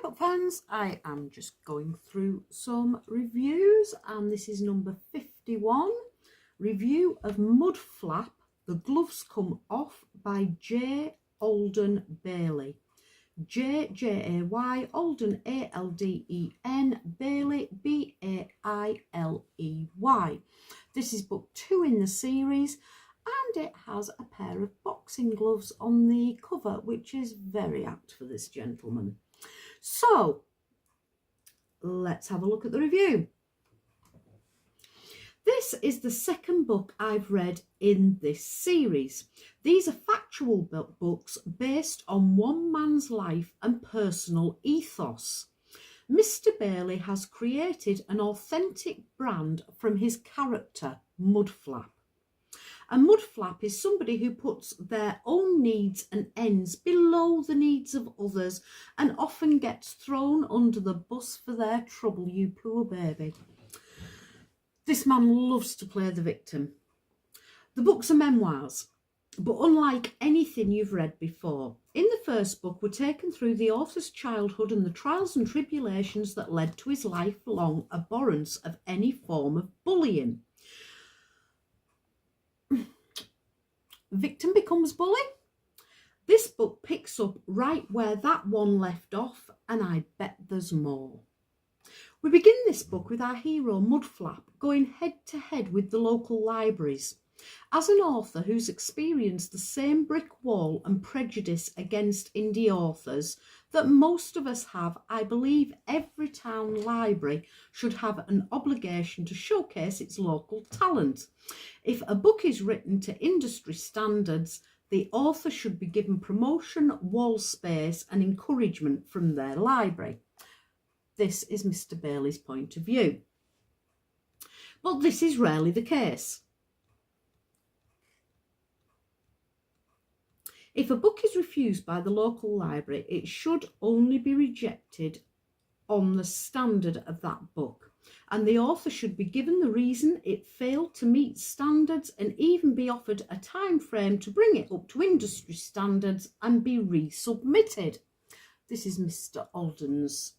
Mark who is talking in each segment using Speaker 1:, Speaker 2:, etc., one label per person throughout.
Speaker 1: book fans, I am just going through some reviews, and this is number 51, review of Mudflap, The Gloves Come Off by J. Alden Bailey. J-J-A-Y, Alden A-L-D-E-N, Bailey B-A-I-L-E-Y. This is book 2 in the series, and it has a pair of boxing gloves on the cover, which is very apt for this gentleman. So let's have a look at the review. This is the second book I've read in this series. These are factual books based on one man's life and personal ethos. Mr. Bailey has created an authentic brand from his character, Mudflap. A mudflap is somebody who puts their own needs and ends below the needs of others and often gets thrown under the bus for their trouble, you poor baby. This man loves to play the victim. The books are memoirs, but unlike anything you've read before. In the first book, we're taken through the author's childhood and the trials and tribulations that led to his lifelong abhorrence of any form of bullying. Victim becomes bully. This book picks up right where that one left off, and I bet there's more. We begin this book with our hero Mudflap going head to head with the local libraries. As an author who's experienced the same brick wall and prejudice against indie authors that most of us have, I believe every town library should have an obligation to showcase its local talent. If a book is written to industry standards, the author should be given promotion, wall space and encouragement from their library. This is Mr. Bailey's point of view. But this is rarely the case. If a book is refused by the local library, it should only be rejected on the standard of that book, and the author should be given the reason it failed to meet standards and even be offered a time frame to bring it up to industry standards and be resubmitted. This is Mr. Alden's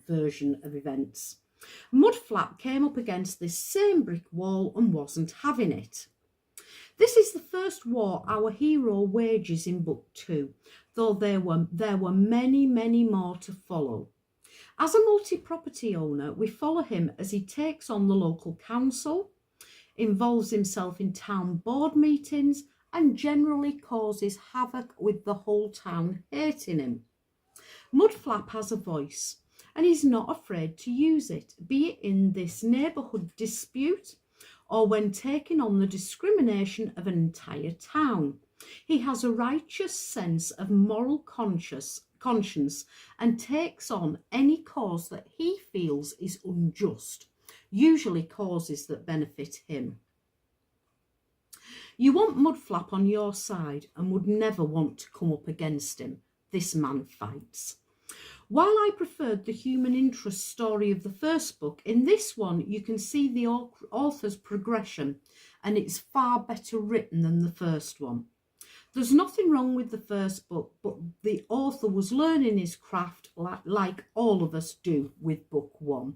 Speaker 1: version of events. Mudflap came up against this same brick wall and wasn't having it. This is the first war our hero wages in book 2, though there were many, many more to follow. As a multi-property owner, we follow him as he takes on the local council, involves himself in town board meetings, and generally causes havoc with the whole town hating him. Mudflap has a voice, and he's not afraid to use it, be it in this neighbourhood dispute or when taking on the discrimination of an entire town. He has a righteous sense of moral conscience and takes on any cause that he feels is unjust, usually causes that benefit him. You want Mudflap on your side and would never want to come up against him. This man fights. While I preferred the human interest story of the first book, in this one you can see the author's progression, and it's far better written than the first one. There's nothing wrong with the first book, but the author was learning his craft like all of us do with book 1.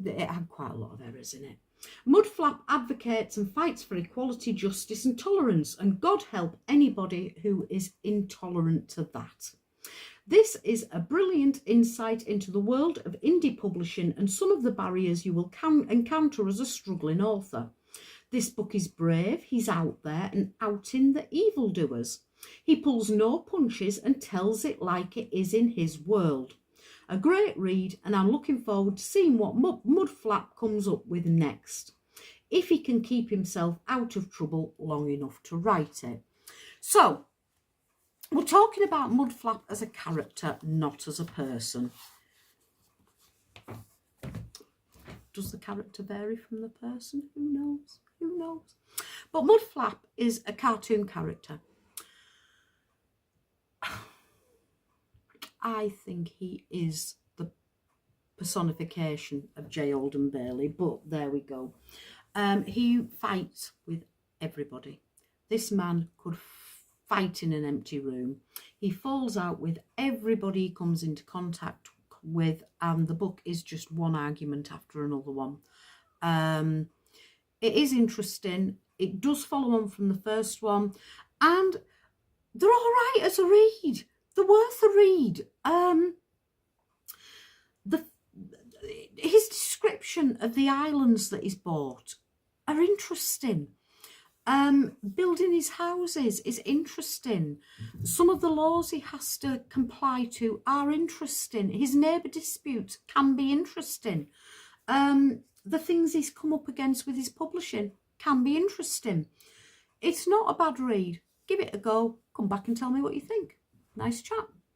Speaker 1: It had quite a lot of errors in it. Mudflap advocates and fights for equality, justice and tolerance, and God help anybody who is intolerant to that. This is a brilliant insight into the world of indie publishing and some of the barriers you will encounter as a struggling author. This book is brave, he's out there and outing the evildoers. He pulls no punches and tells it like it is in his world. A great read, and I'm looking forward to seeing what Mudflap comes up with next, if he can keep himself out of trouble long enough to write it. So, we're talking about Mudflap as a character, not as a person. Does the character vary from the person? Who knows? Who knows? But Mudflap is a cartoon character. I think he is the personification of J. Alden Bailey, but there we go. He fights with everybody. This man could fight in an empty room. He falls out with everybody he comes into contact with, and the book is just one argument after another one. It is interesting. It does follow on from the first one, and they're all right as a read. They're worth a read. His description of the islands that he's bought are interesting. Building his houses is interesting. Some of the laws he has to comply to are interesting. His neighbour disputes can be interesting. The things he's come up against with his publishing can be interesting. It's not a bad read. Give it a go. Come back and tell me what you think. Nice chat.